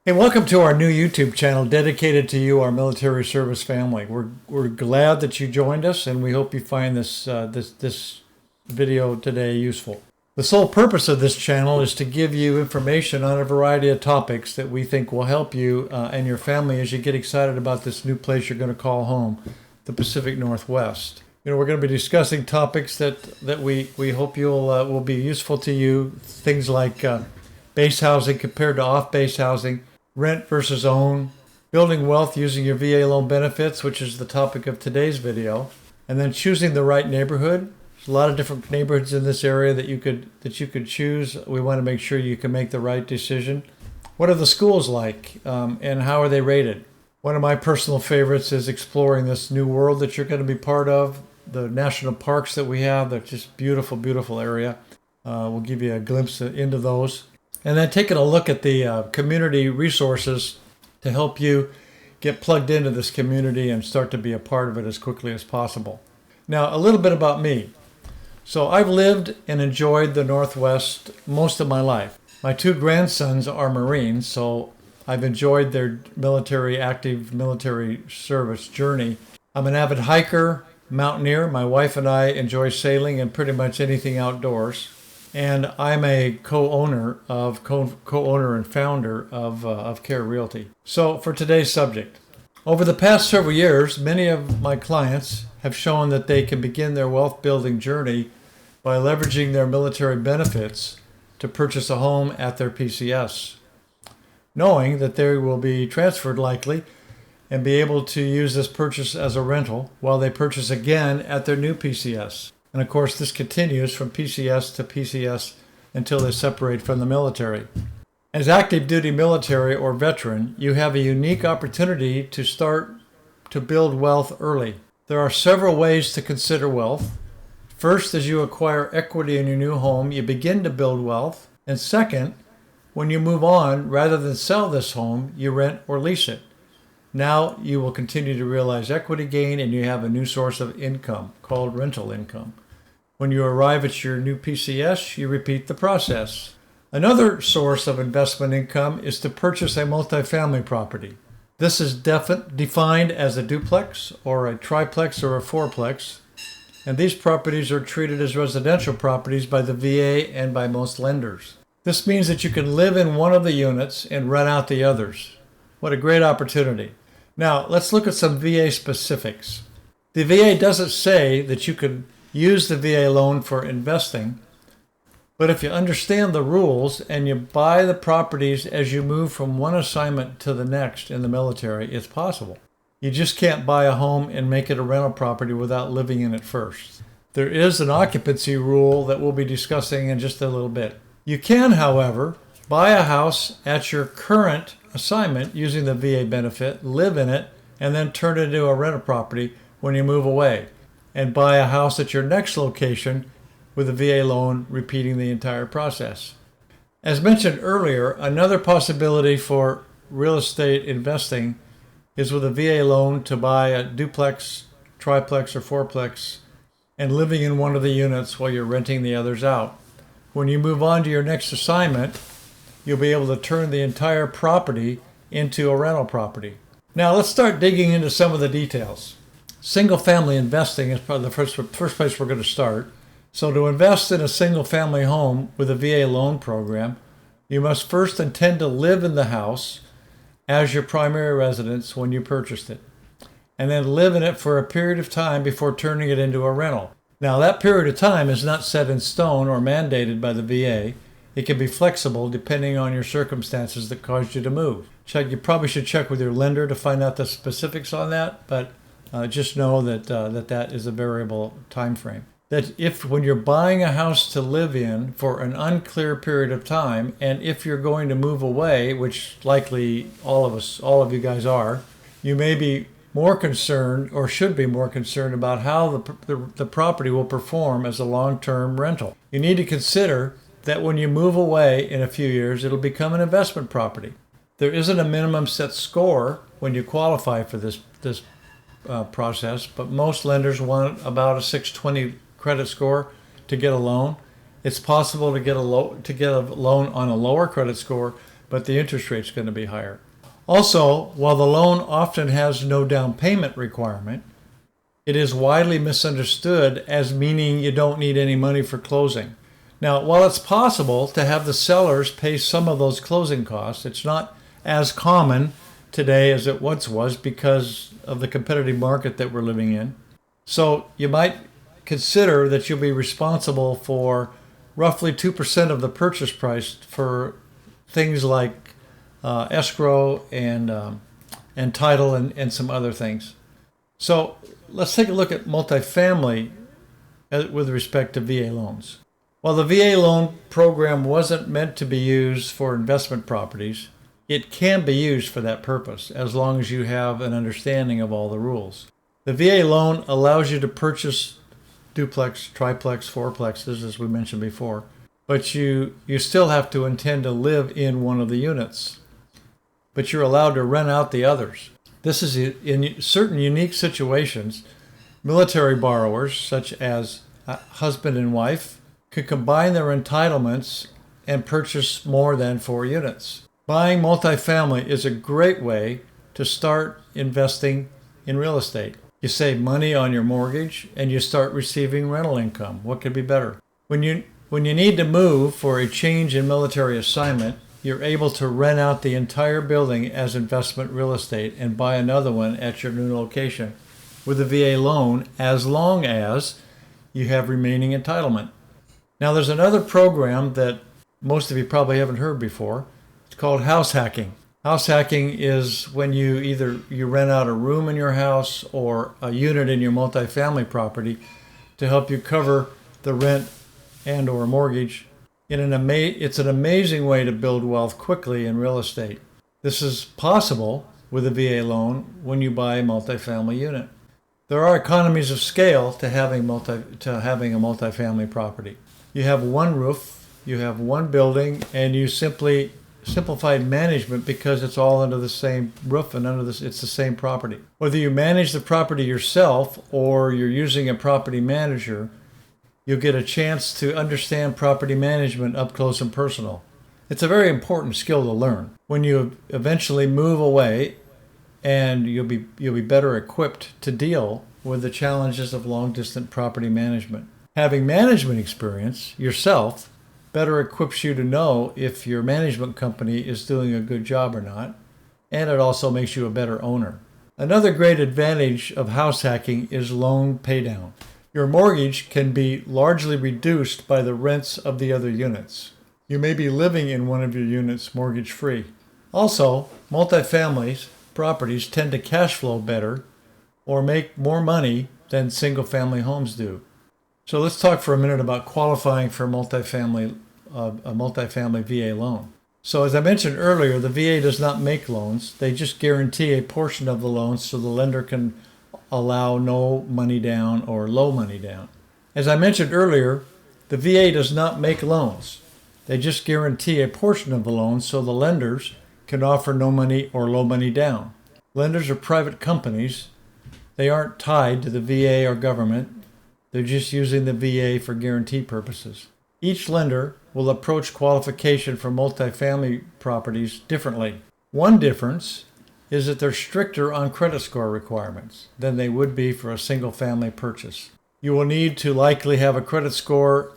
Hey, welcome to our new YouTube channel dedicated to you, our military service family. We're glad that you joined us, and we hope you find this video today useful. The sole purpose of this channel is to give you information on a variety of topics that we think will help you and your family as you get excited about this new place you're going to call home, the Pacific Northwest. We're going to be discussing topics that we hope will be useful to you. Things like base housing compared to off-base housing, rent versus own, building wealth using your VA loan benefits, which is the topic of today's video, and then choosing the right neighborhood. There's a lot of different neighborhoods in this area that you could choose. We want to make sure you can make the right decision. What are the schools like, and how are they rated? One of my personal favorites is exploring this new world that you're going to be part of. The national parks that we have, they're just beautiful, beautiful area. We'll give you a glimpse into those. And then taking a look at the community resources to help you get plugged into this community and start to be a part of it as quickly as possible. Now, a little bit about me. So I've lived and enjoyed the Northwest most of my life. My two grandsons are Marines, so I've enjoyed their active military service journey. I'm an avid hiker, mountaineer. My wife and I enjoy sailing and pretty much anything outdoors. And I'm a co-owner and founder of Care Realty. So for today's subject, over the past several years, many of my clients have shown that they can begin their wealth building journey by leveraging their military benefits to purchase a home at their PCS, knowing that they will be transferred likely and be able to use this purchase as a rental while they purchase again at their new PCS. And of course, this continues from PCS to PCS until they separate from the military. As active duty military or veteran, you have a unique opportunity to start to build wealth early. There are several ways to consider wealth. First, as you acquire equity in your new home, you begin to build wealth. And second, when you move on, rather than sell this home, you rent or lease it. Now you will continue to realize equity gain and you have a new source of income called rental income. When you arrive at your new PCS, you repeat the process. Another source of investment income is to purchase a multifamily property. This is defined as a duplex or a triplex or a fourplex, and these properties are treated as residential properties by the VA and by most lenders. This means that you can live in one of the units and rent out the others. What a great opportunity. Now, let's look at some VA specifics. The VA doesn't say that you can use the VA loan for investing, but if you understand the rules and you buy the properties as you move from one assignment to the next in the military, it's possible. You just can't buy a home and make it a rental property without living in it first. There is an occupancy rule that we'll be discussing in just a little bit. You can, however, buy a house at your current assignment using the VA benefit, live in it, and then turn it into a rental property when you move away, and buy a house at your next location with a VA loan, repeating the entire process. As mentioned earlier, another possibility for real estate investing is with a VA loan to buy a duplex, triplex, or fourplex and living in one of the units while you're renting the others out. When you move on to your next assignment, you'll be able to turn the entire property into a rental property. Now let's start digging into some of the details. Single-family investing is probably the first place we're going to start. So to invest in a single-family home with a VA loan program, you must first intend to live in the house as your primary residence when you purchased it, and then live in it for a period of time before turning it into a rental. Now that period of time is not set in stone or mandated by the VA. It can be flexible depending on your circumstances that caused you to move. You probably should check with your lender to find out the specifics on that, but just know that that is a variable time frame. That if when you're buying a house to live in for an unclear period of time, and if you're going to move away, which likely all of you guys are, you may be more concerned or should be more concerned about how the property will perform as a long-term rental. You need to consider that when you move away in a few years, it'll become an investment property. There isn't a minimum set score when you qualify for this process, but most lenders want about a 620 credit score to get a loan. It's possible to get a loan on a lower credit score, but the interest rate's going to be higher. Also, while the loan often has no down payment requirement, it is widely misunderstood as meaning you don't need any money for closing. Now, while it's possible to have the sellers pay some of those closing costs, it's not as common today as it once was because of the competitive market that we're living in. So you might consider that you'll be responsible for roughly 2% of the purchase price for things like escrow and title and some other things. So let's take a look at multifamily with respect to VA loans. While the VA loan program wasn't meant to be used for investment properties, it can be used for that purpose as long as you have an understanding of all the rules. The VA loan allows you to purchase duplex, triplex, fourplexes, as we mentioned before, but you still have to intend to live in one of the units. But you're allowed to rent out the others. This is in certain unique situations. Military borrowers, such as a husband and wife, could combine their entitlements and purchase more than 4 units. Buying multifamily is a great way to start investing in real estate. You save money on your mortgage and you start receiving rental income. What could be better? When you need to move for a change in military assignment, you're able to rent out the entire building as investment real estate and buy another one at your new location with a VA loan as long as you have remaining entitlement. Now, there's another program that most of you probably haven't heard before. It's called house hacking. House hacking is when you rent out a room in your house or a unit in your multifamily property to help you cover the rent and or mortgage. It's an amazing way to build wealth quickly in real estate. This is possible with a VA loan when you buy a multifamily unit. There are economies of scale to having a multifamily property. You have one roof, you have one building, and you simplified management because it's all under the same roof and it's the same property. Whether you manage the property yourself or you're using a property manager, you'll get a chance to understand property management up close and personal. It's a very important skill to learn. When you eventually move away, and you'll be better equipped to deal with the challenges of long-distance property management. Having management experience yourself better equips you to know if your management company is doing a good job or not, and it also makes you a better owner. Another great advantage of house hacking is loan paydown. Your mortgage can be largely reduced by the rents of the other units. You may be living in one of your units mortgage-free. Also, multifamily properties tend to cash flow better or make more money than single-family homes do. So let's talk for a minute about qualifying for a multifamily VA loan. So as I mentioned earlier, the VA does not make loans. They just guarantee a portion of the loan so the lender can allow no money down or low money down. As I mentioned earlier, the VA does not make loans. They just guarantee a portion of the loan so the lenders can offer no money or low money down. Lenders are private companies. They aren't tied to the VA or government. They're just using the VA for guarantee purposes. Each lender will approach qualification for multifamily properties differently. One difference is that they're stricter on credit score requirements than they would be for a single-family purchase. You will need to likely have a credit score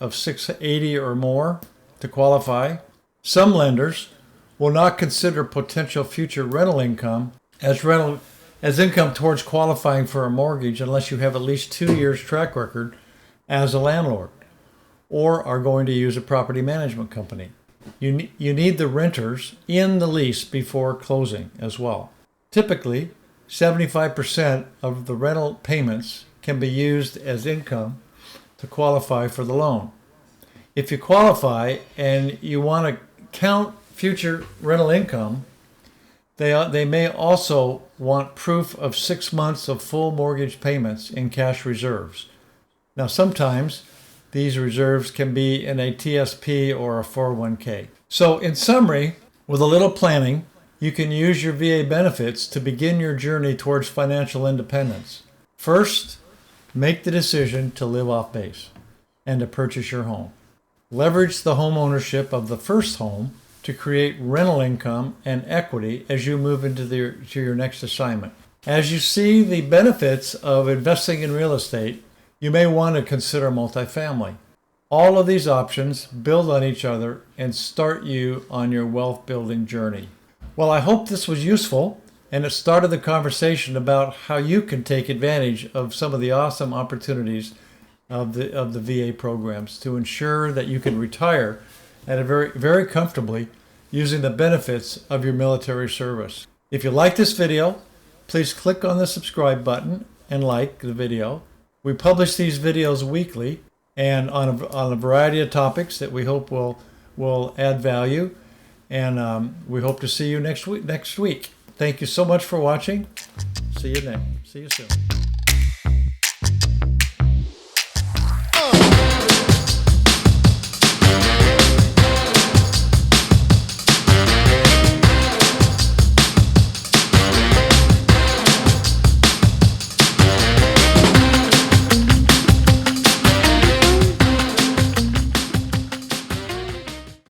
of 680 or more to qualify. Some lenders will not consider potential future rental income as income towards qualifying for a mortgage unless you have at least 2 years track record as a landlord or are going to use a property management company. You need the renters in the lease before closing as well. Typically, 75% of the rental payments can be used as income to qualify for the loan. If you qualify and you want to count future rental income, they may also want proof of 6 months of full mortgage payments in cash reserves. Now, sometimes these reserves can be in a TSP or a 401k. So, in summary, with a little planning, you can use your VA benefits to begin your journey towards financial independence. First, make the decision to live off base and to purchase your home. Leverage the home ownership of the first home to create rental income and equity as you move into your next assignment. As you see the benefits of investing in real estate, you may want to consider multifamily. All of these options build on each other and start you on your wealth building journey. Well, I hope this was useful and it started the conversation about how you can take advantage of some of the awesome opportunities of the VA programs to ensure that you can retire at a very comfortably using the benefits of your military service. If you like this video, please click on the subscribe button and like the video. We publish these videos weekly and on a variety of topics that we hope will add value. And we hope to see you next week. Thank you so much for watching. See you soon.